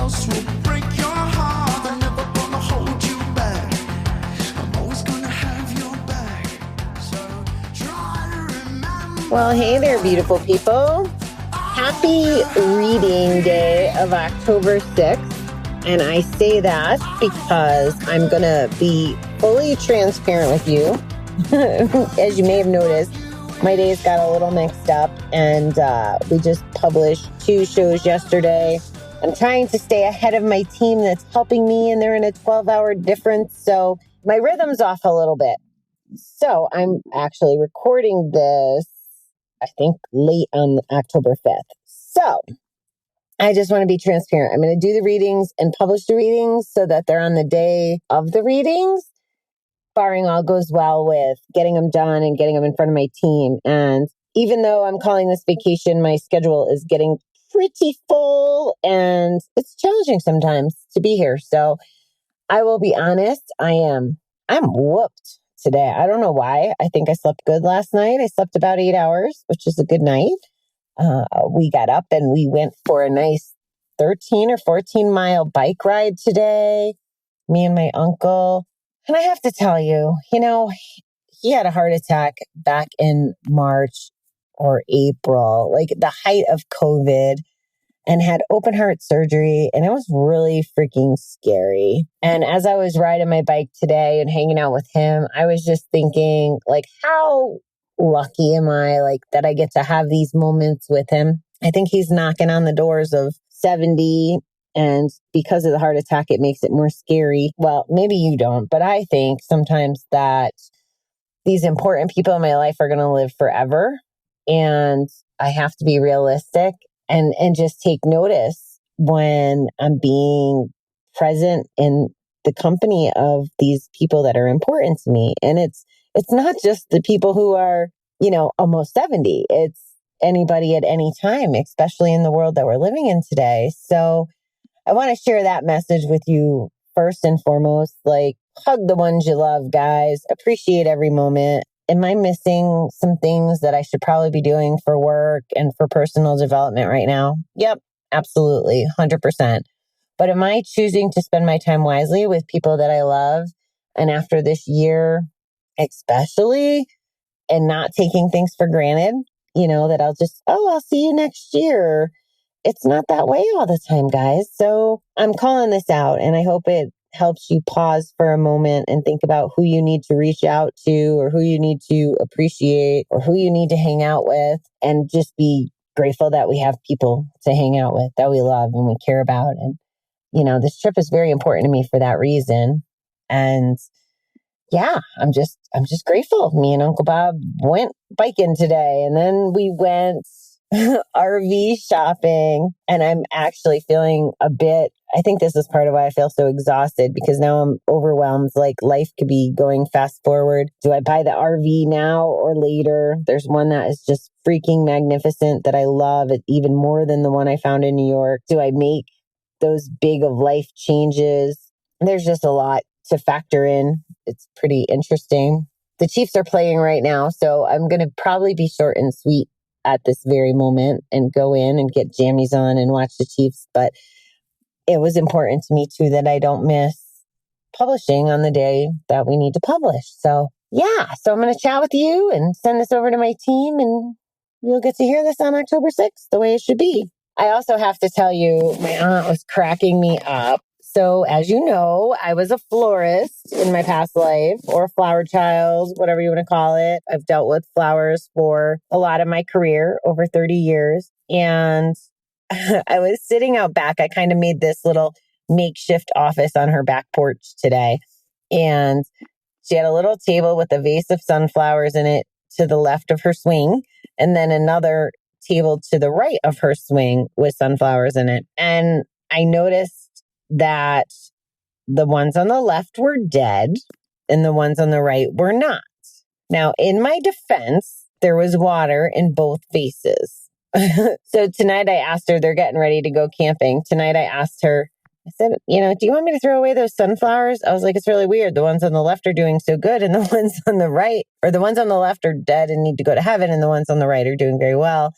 else will break your heart. I'm never gonna hold you back. I'm always gonna have your back. So try to remember. Well, hey there, beautiful people. Happy reading day of October 6th. And I say that because I'm going to be fully transparent with you. As you may have noticed, my days got a little mixed up, and we just published 2 shows yesterday. I'm trying to stay ahead of my team that's helping me, and they're in a 12-hour difference. So my rhythm's off a little bit. So I'm actually recording this, I think, late on October 5th. So I just want to be transparent. I'm going to do the readings and publish the readings so that they're on the day of the readings, barring all goes well with getting them done and getting them in front of my team. And even though I'm calling this vacation, my schedule is getting pretty full and it's challenging sometimes to be here. So I will be honest, I'm whooped today. I don't know why. I think I slept good last night. I slept about 8 hours, which is a good night. We got up and we went for a nice 13 or 14 mile bike ride today, me and my uncle. And I have to tell you, he had a heart attack back in March or April, like the height of COVID, and had open heart surgery. And it was really freaking scary. And as I was riding my bike today and hanging out with him, I was just thinking, like, how lucky am I, like, that I get to have these moments with him. I think he's knocking on the doors of 70. And because of the heart attack, it makes it more scary. Well, maybe you don't, but I think sometimes that these important people in my life are going to live forever. And I have to be realistic and just take notice when I'm being present in the company of these people that are important to me. And it's not just the people who are, almost 70. It's anybody at any time, especially in the world that we're living in today. So I want to share that message with you first and foremost. Like, hug the ones you love, guys. Appreciate every moment. Am I missing some things that I should probably be doing for work and for personal development right now? Yep, absolutely, 100%. But am I choosing to spend my time wisely with people that I love? And after this year, especially, and not taking things for granted, that I'll see you next year. It's not that way all the time, guys. So I'm calling this out, and I hope it helps you pause for a moment and think about who you need to reach out to, or who you need to appreciate, or who you need to hang out with, and just be grateful that we have people to hang out with that we love and we care about. And, this trip is very important to me for that reason. And yeah, I'm just grateful. Me and Uncle Bob went biking today, and then we went RV shopping, and I'm actually feeling I think this is part of why I feel so exhausted, because now I'm overwhelmed. Like, life could be going fast forward. Do I buy the RV now or later? There's one that is just freaking magnificent that I love it even more than the one I found in New York. Do I make those big of life changes? There's just a lot to factor in. It's pretty interesting. The Chiefs are playing right now, so I'm going to probably be short and sweet at this very moment and go in and get jammies on and watch the Chiefs. But it was important to me too that I don't miss publishing on the day that we need to publish. So yeah, so I'm going to chat with you and send this over to my team, and you'll get to hear this on October 6th, the way it should be. I also have to tell you, my aunt was cracking me up. So as you know, I was a florist in my past life, or a flower child, whatever you want to call it. I've dealt with flowers for a lot of my career, over 30 years. And I was sitting out back. I kind of made this little makeshift office on her back porch today. And she had a little table with a vase of sunflowers in it to the left of her swing, and then another table to the right of her swing with sunflowers in it. And I noticed that the ones on the left were dead and the ones on the right were not. Now, in my defense, there was water in both vases. So tonight I asked her, they're getting ready to go camping. Tonight I asked her, I said, do you want me to throw away those sunflowers? I was like, it's really weird. The ones on the left are doing so good, and the ones on the right, or the ones on the left are dead and need to go to heaven, and the ones on the right are doing very well.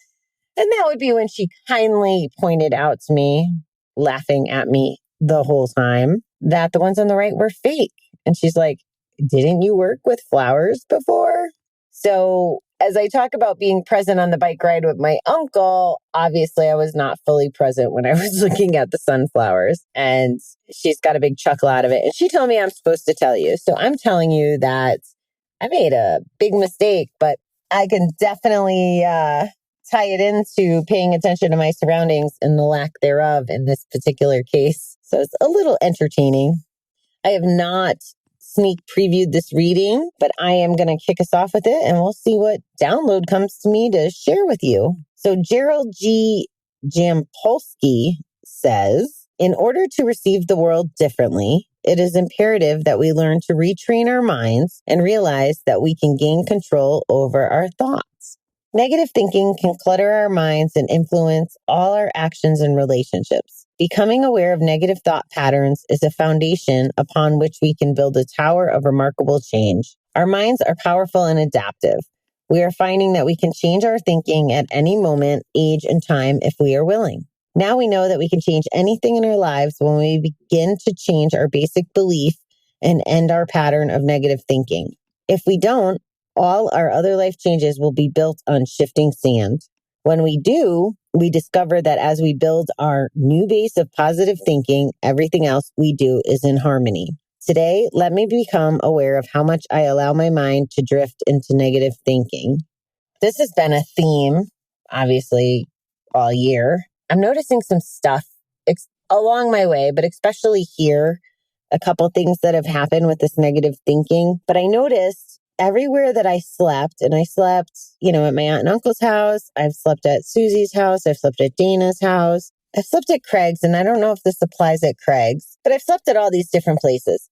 And that would be when she kindly pointed out to me, laughing at me the whole time that the ones on the right were fake. And she's like, didn't you work with flowers before? So as I talk about being present on the bike ride with my uncle, obviously I was not fully present when I was looking at the sunflowers, and she's got a big chuckle out of it. And she told me I'm supposed to tell you. So I'm telling you that I made a big mistake, but I can definitely tie it into paying attention to my surroundings and the lack thereof in this particular case. So it's a little entertaining. I have not sneak previewed this reading, but I am going to kick us off with it and we'll see what download comes to me to share with you. So Gerald G. Jampolsky says, in order to receive the world differently, it is imperative that we learn to retrain our minds and realize that we can gain control over our thoughts. Negative thinking can clutter our minds and influence all our actions and relationships. Becoming aware of negative thought patterns is a foundation upon which we can build a tower of remarkable change. Our minds are powerful and adaptive. We are finding that we can change our thinking at any moment, age, and time if we are willing. Now we know that we can change anything in our lives when we begin to change our basic belief and end our pattern of negative thinking. If we don't, all our other life changes will be built on shifting sand. When we do, we discover that as we build our new base of positive thinking, everything else we do is in harmony. Today, let me become aware of how much I allow my mind to drift into negative thinking. This has been a theme, obviously, all year. I'm noticing some stuff along my way, but especially here, a couple things that have happened with this negative thinking. But I noticed everywhere that I slept, and I slept, at my aunt and uncle's house. I've slept at Susie's house. I've slept at Dana's house. I've slept at Craig's, and I don't know if this applies at Craig's, but I've slept at all these different places.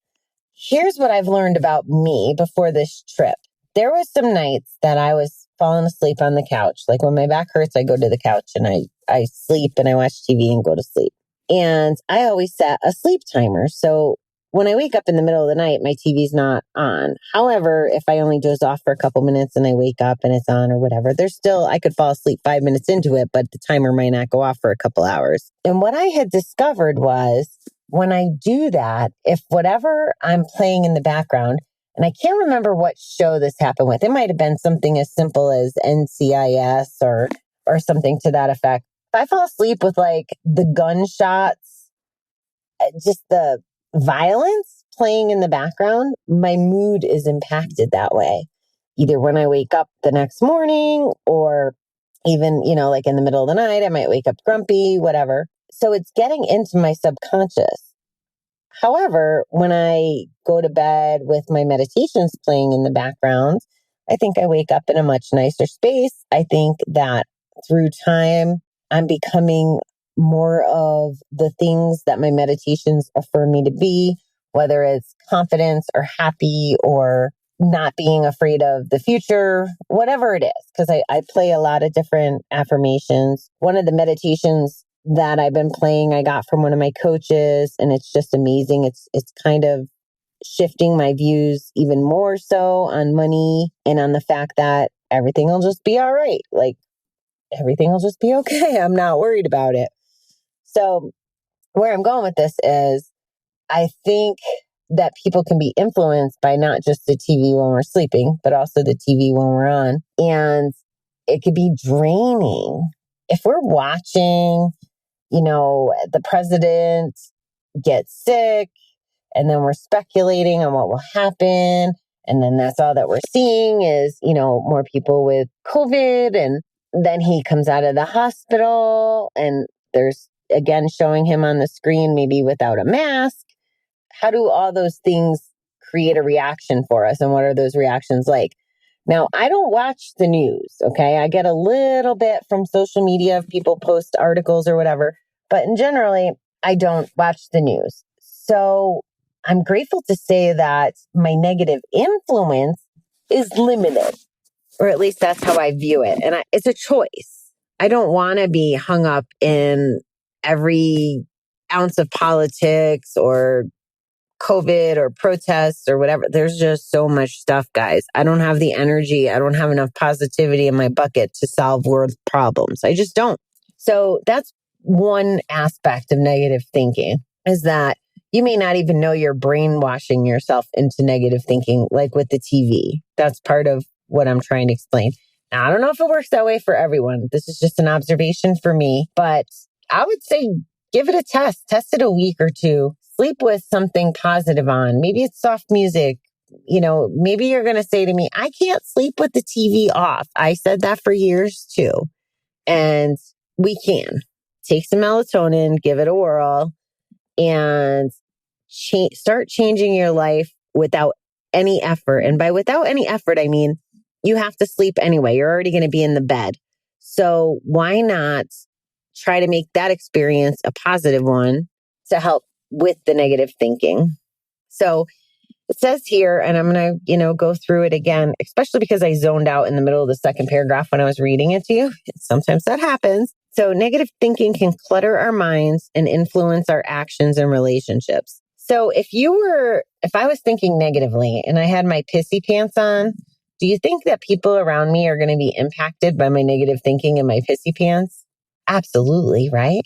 Here's what I've learned about me before this trip. There was some nights that I was falling asleep on the couch. Like when my back hurts, I go to the couch and I sleep and I watch TV and go to sleep. And I always set a sleep timer. So when I wake up in the middle of the night, my TV's not on. However, if I only doze off for a couple minutes and I wake up and it's on or whatever, I could fall asleep 5 minutes into it, but the timer might not go off for a couple hours. And what I had discovered was when I do that, if whatever I'm playing in the background, and I can't remember what show this happened with, it might have been something as simple as NCIS or something to that effect. If I fall asleep with like the gunshots, just the violence playing in the background, my mood is impacted that way. Either when I wake up the next morning or even, like in the middle of the night, I might wake up grumpy, whatever. So it's getting into my subconscious. However, when I go to bed with my meditations playing in the background, I think I wake up in a much nicer space. I think that through time, I'm becoming more of the things that my meditations affirm me to be, whether it's confidence or happy or not being afraid of the future, whatever it is, because I play a lot of different affirmations. One of the meditations that I've been playing, I got from one of my coaches, and it's just amazing. It's kind of shifting my views even more so on money and on the fact that everything will just be all right. Like everything will just be okay. I'm not worried about it. So where I'm going with this is I think that people can be influenced by not just the TV when we're sleeping, but also the TV when we're on. And it could be draining. If we're watching, the president gets sick and then we're speculating on what will happen. And then that's all that we're seeing is, more people with COVID. And then he comes out of the hospital and there's again showing him on the screen, maybe without a mask. How do all those things create a reaction for us? And what are those reactions like? Now, I don't watch the news, okay? I get a little bit from social media if people post articles or whatever, but in generally, I don't watch the news. So I'm grateful to say that my negative influence is limited, or at least that's how I view it. And it's a choice. I don't want to be hung up in every ounce of politics or COVID or protests or whatever. There's just so much stuff, guys. I don't have the energy. I don't have enough positivity in my bucket to solve world problems. I just don't. So that's one aspect of negative thinking is that you may not even know you're brainwashing yourself into negative thinking, like with the TV. That's part of what I'm trying to explain. Now, I don't know if it works that way for everyone. This is just an observation for me, but I would say give it a test. Test it a week or two. Sleep with something positive on. Maybe it's soft music. Maybe you're going to say to me, I can't sleep with the TV off. I said that for years too. And we can. Take some melatonin, give it a whirl, and start changing your life without any effort. And by without any effort, I mean, you have to sleep anyway. You're already going to be in the bed. So why not try to make that experience a positive one to help with the negative thinking? So it says here, and I'm going to, go through it again, especially because I zoned out in the middle of the second paragraph when I was reading it to you. Sometimes that happens. So negative thinking can clutter our minds and influence our actions and relationships. So if I was thinking negatively and I had my pissy pants on, do you think that people around me are going to be impacted by my negative thinking and my pissy pants? Absolutely, right?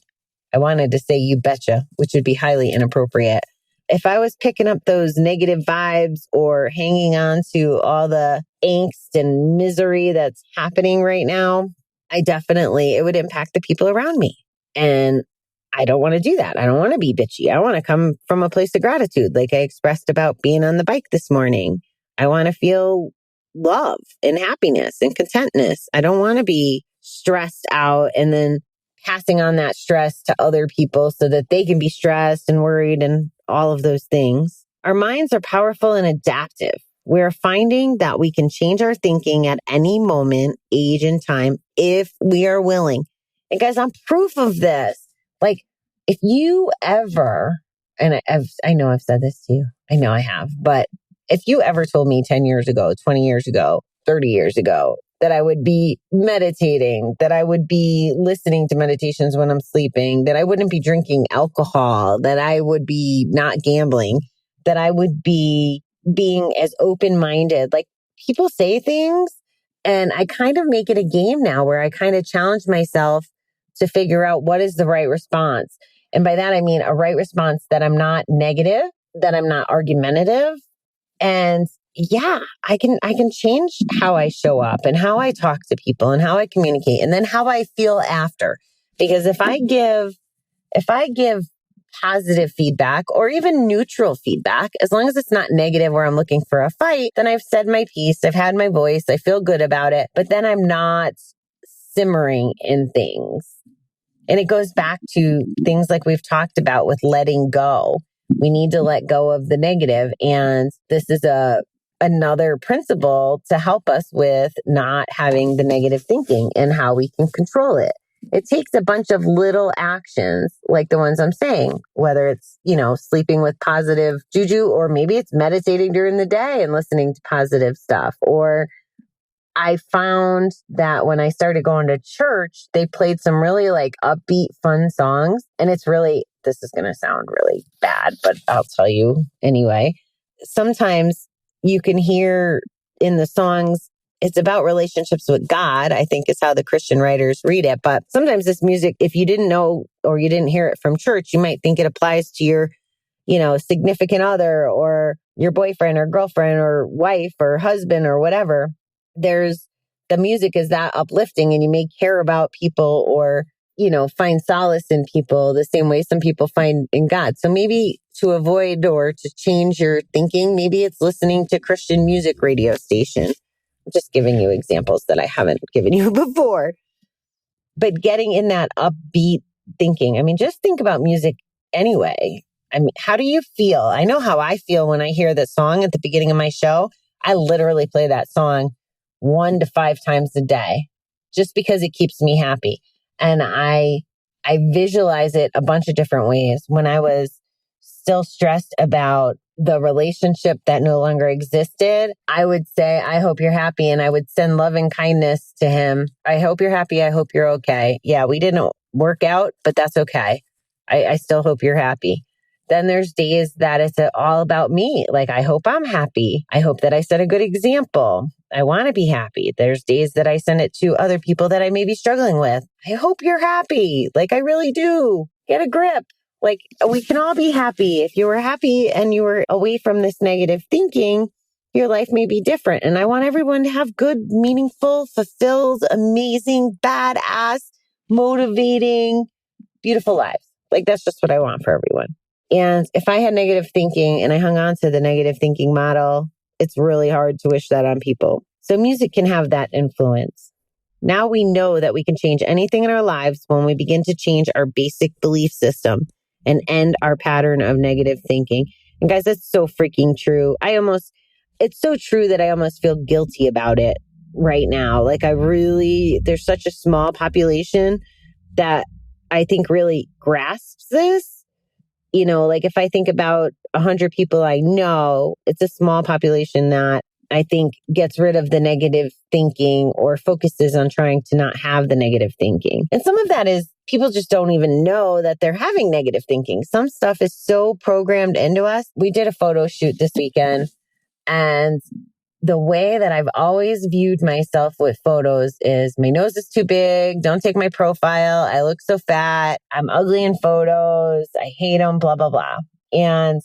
I wanted to say you betcha, which would be highly inappropriate. If I was picking up those negative vibes or hanging on to all the angst and misery that's happening right now, it would impact the people around me. And I don't want to do that. I don't want to be bitchy. I want to come from a place of gratitude, like I expressed about being on the bike this morning. I want to feel love and happiness and contentness. I don't want to be stressed out and then passing on that stress to other people so that they can be stressed and worried and all of those things. Our minds are powerful and adaptive. We're finding that we can change our thinking at any moment, age, and time if we are willing. And guys, I'm proof of this. Like, if you ever, and I know I've said this to you, I know I have, but if you ever told me 10 years ago, 20 years ago, 30 years ago, that I would be meditating, that I would be listening to meditations when I'm sleeping, that I wouldn't be drinking alcohol, that I would be not gambling, that I would be being as open-minded. Like, people say things and I kind of make it a game now where I kind of challenge myself to figure out what is the right response. And by that, I mean a right response that I'm not negative, that I'm not argumentative. And yeah, I can change how I show up and how I talk to people and how I communicate and then how I feel after. Because if I give positive feedback or even neutral feedback, as long as it's not negative where I'm looking for a fight, then I've said my piece, I've had my voice, I feel good about it, but then I'm not simmering in things. And it goes back to things like we've talked about with letting go. We need to let go of the negative. And this is another principle to help us with not having the negative thinking and how we can control it. It takes a bunch of little actions like the ones I'm saying, whether it's, sleeping with positive juju, or maybe it's meditating during the day and listening to positive stuff. Or I found that when I started going to church, they played some really like upbeat, fun songs. And this is going to sound really bad, but I'll tell you anyway. Sometimes you can hear in the songs, it's about relationships with God, I think is how the Christian writers read it. But sometimes this music, if you didn't know or you didn't hear it from church, you might think it applies to your, significant other or your boyfriend or girlfriend or wife or husband or whatever. The music is that uplifting and you may care about people or, find solace in people the same way some people find in God. So maybe to avoid or to change your thinking, maybe it's listening to Christian music radio station. I'm just giving you examples that I haven't given you before. But getting in that upbeat thinking, just think about music anyway. How do you feel? I know how I feel when I hear this song at the beginning of my show. I literally play that song 1 to 5 times a day just because it keeps me happy. And I visualize it a bunch of different ways. When I was still stressed about the relationship that no longer existed, I would say, I hope you're happy. And I would send love and kindness to him. I hope you're happy. I hope you're okay. Yeah, we didn't work out, but that's okay. I still hope you're happy. Then there's days that it's all about me. Like, I hope I'm happy. I hope that I set a good example. I want to be happy. There's days that I send it to other people that I may be struggling with. I hope you're happy. Like, I really do. Get a grip. Like, we can all be happy. If you were happy and you were away from this negative thinking, your life may be different. And I want everyone to have good, meaningful, fulfilled, amazing, badass, motivating, beautiful lives. Like, that's just what I want for everyone. And if I had negative thinking and I hung on to the negative thinking model, it's really hard to wish that on people. So music can have that influence. Now we know that we can change anything in our lives when we begin to change our basic belief system and end our pattern of negative thinking. And guys, that's so freaking true. It's so true that I almost feel guilty about it right now. Like, there's such a small population that I think really grasps this. You know, like if I think about 100 people I know, it's a small population that I think gets rid of the negative thinking or focuses on trying to not have the negative thinking. And some of that is people just don't even know that they're having negative thinking. Some stuff is so programmed into us. We did a photo shoot this weekend, and the way that I've always viewed myself with photos is my nose is too big. Don't take my profile. I look so fat. I'm ugly in photos. I hate them, blah, blah, blah. And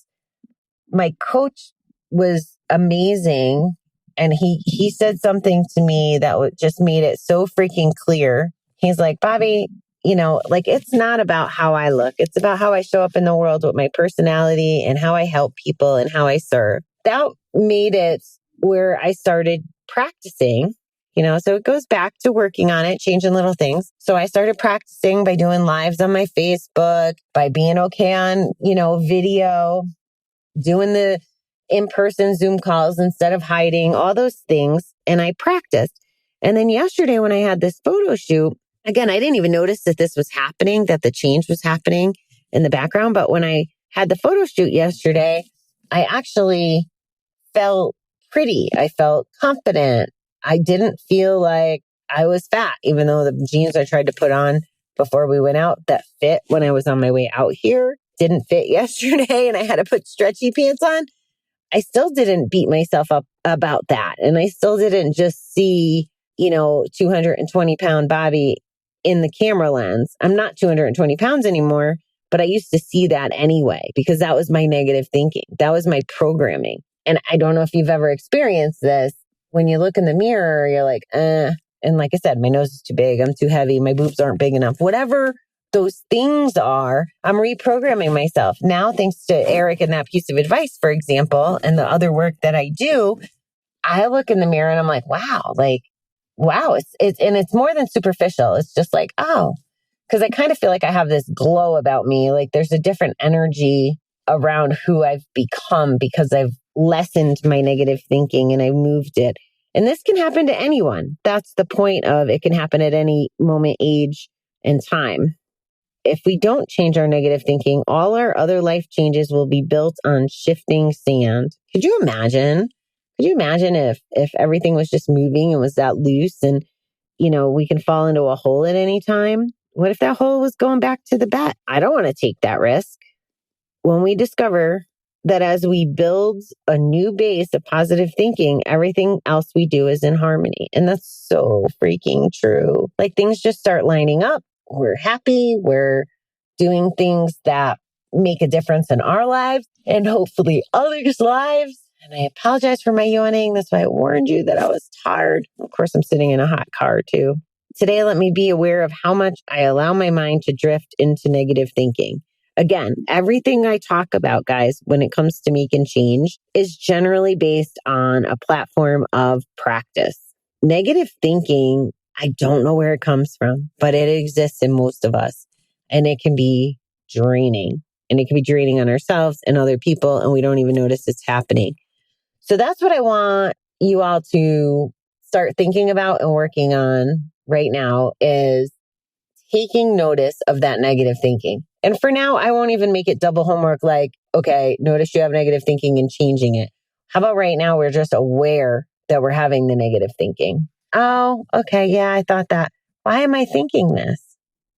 my coach was amazing. And he said something to me that just made it so freaking clear. He's like, Bobby, like, it's not about how I look. It's about how I show up in the world with my personality and how I help people and how I serve. That made it where I started practicing, so it goes back to working on it, changing little things. So I started practicing by doing lives on my Facebook, by being okay on, video, doing the in-person Zoom calls instead of hiding, all those things. And I practiced. And then yesterday when I had this photo shoot, again, I didn't even notice that this was happening, that the change was happening in the background. But when I had the photo shoot yesterday, I actually felt pretty. I felt confident. I didn't feel like I was fat, even though the jeans I tried to put on before we went out that fit when I was on my way out here didn't fit yesterday and I had to put stretchy pants on. I still didn't beat myself up about that. And I still didn't just see, 220-pound Bobby in the camera lens. I'm not 220 pounds anymore, but I used to see that anyway, because that was my negative thinking. That was my programming. And I don't know if you've ever experienced this. When you look in the mirror, you're like, And like I said, my nose is too big. I'm too heavy. My boobs aren't big enough. Whatever those things are, I'm reprogramming myself. Now, thanks to Eric and that piece of advice, for example, and the other work that I do, I look in the mirror and I'm like, wow, it's more than superficial. It's just like, oh, because I kind of feel like I have this glow about me. Like there's a different energy around who I've become because I've lessened my negative thinking and I moved it. And this can happen to anyone. That's the point of it can happen at any moment, age, and time. If we don't change our negative thinking, all our other life changes will be built on shifting sand. Could you imagine? If everything was just moving and was that loose and, we can fall into a hole at any time? What if that hole was going back to the bat? I don't want to take that risk. When we discover that as we build a new base of positive thinking, everything else we do is in harmony. And that's so freaking true. Like things just start lining up. We're happy. We're doing things that make a difference in our lives and hopefully others' lives. And I apologize for my yawning. That's why I warned you that I was tired. Of course, I'm sitting in a hot car too. Today, let me be aware of how much I allow my mind to drift into negative thinking. Again, everything I talk about, guys, when it comes to making change is generally based on a platform of practice. Negative thinking, I don't know where it comes from, but it exists in most of us. And it can be draining. And it can be draining on ourselves and other people, and we don't even notice it's happening. So that's what I want you all to start thinking about and working on right now is taking notice of that negative thinking. And for now, I won't even make it double homework like, okay, notice you have negative thinking and changing it. How about right now, we're just aware that we're having the negative thinking. Oh, okay, yeah, I thought that. Why am I thinking this?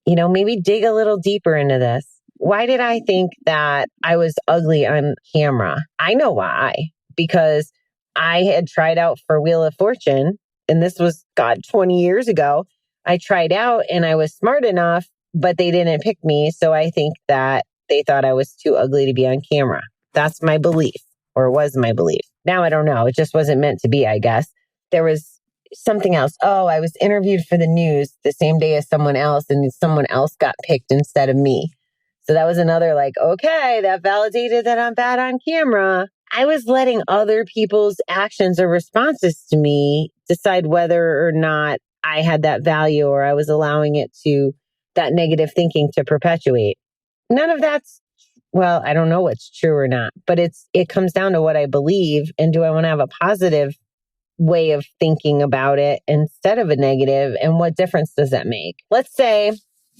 Maybe dig a little deeper into this. Why did I think that I was ugly on camera? I know why. Because I had tried out for Wheel of Fortune, and this was, 20 years ago. I tried out and I was smart enough, but they didn't pick me. So I think that they thought I was too ugly to be on camera. That's my belief, or was my belief. Now I don't know. It just wasn't meant to be, I guess. There was something else. Oh, I was interviewed for the news the same day as someone else, and someone else got picked instead of me. So that was another okay, that validated that I'm bad on camera. I was letting other people's actions or responses to me decide whether or not I had that value, or I was allowing that negative thinking to perpetuate. None of that's, well, I don't know what's true or not, but it comes down to what I believe. And do I want to have a positive way of thinking about it instead of a negative? And what difference does that make? Let's say,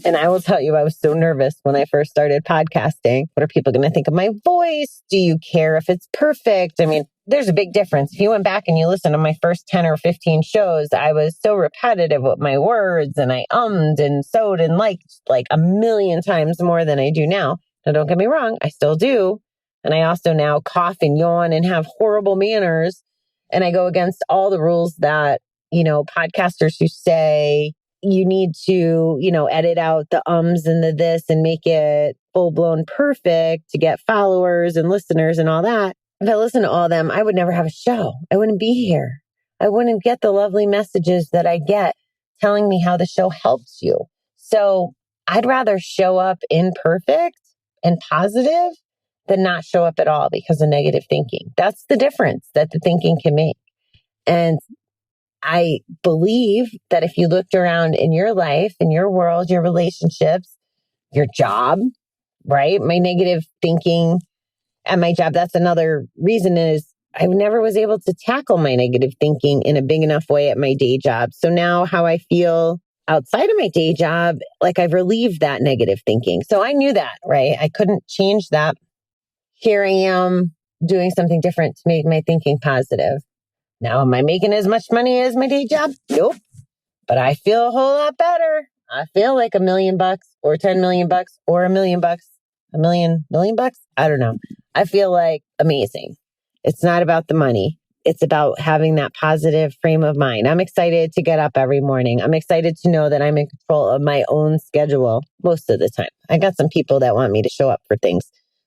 and I will tell you, I was so nervous when I first started podcasting. What are people going to think of my voice? Do you care if it's perfect? I mean, there's a big difference. If you went back and you listened to my first 10 or 15 shows, I was so repetitive with my words, and I ummed and sewed and liked like a million times more than I do now. Now, don't get me wrong, I still do. And I also now cough and yawn and have horrible manners. And I go against all the rules that, podcasters who say you need to, edit out the ums and the this and make it full blown perfect to get followers and listeners and all that. If I listen to all of them, I would never have a show. I wouldn't be here. I wouldn't get the lovely messages that I get telling me how the show helps you. So I'd rather show up imperfect and positive than not show up at all because of negative thinking. That's the difference that the thinking can make. And I believe that if you looked around in your life, in your world, your relationships, your job, right? My negative thinking at my job, that's another reason is I never was able to tackle my negative thinking in a big enough way at my day job. So now how I feel outside of my day job, like I've relieved that negative thinking. So I knew that, right? I couldn't change that. Here I am doing something different to make my thinking positive. Now, am I making as much money as my day job? Nope. But I feel a whole lot better. I feel like $1 million or $10 million or $1 million, $1 million bucks. I don't know. I feel like amazing. It's not about the money. It's about having that positive frame of mind. I'm excited to get up every morning. I'm excited to know that I'm in control of my own schedule most of the time. I got some people that want me to show up for things.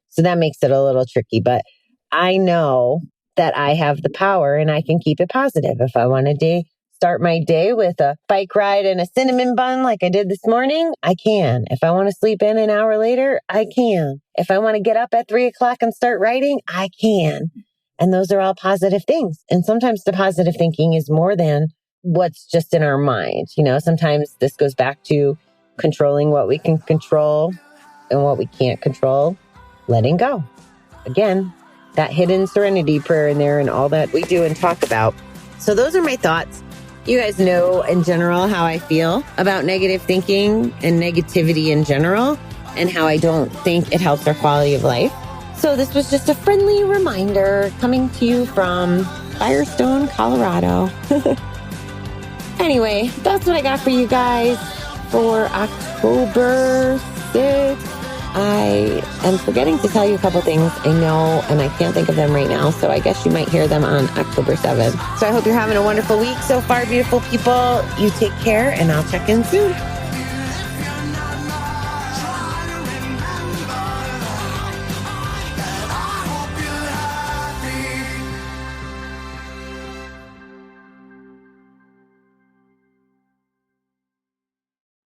So that makes it a little tricky, but I know that I have the power and I can keep it positive. If I want to start my day with a bike ride and a cinnamon bun like I did this morning, I can. If I want to sleep in an hour later, I can. If I want to get up at 3:00 and start writing, I can. And those are all positive things. And sometimes the positive thinking is more than what's just in our mind. Sometimes this goes back to controlling what we can control and what we can't control, letting go. Again, that hidden serenity prayer in there and all that we do and talk about. So those are my thoughts. You guys know in general how I feel about negative thinking and negativity in general, and how I don't think it helps our quality of life. So this was just a friendly reminder coming to you from Firestone, Colorado. Anyway, that's what I got for you guys for October 6th. I am forgetting to tell you a couple things I know, and I can't think of them right now. So I guess you might hear them on October 7th. So I hope you're having a wonderful week so far, beautiful people. You take care, and I'll check in soon.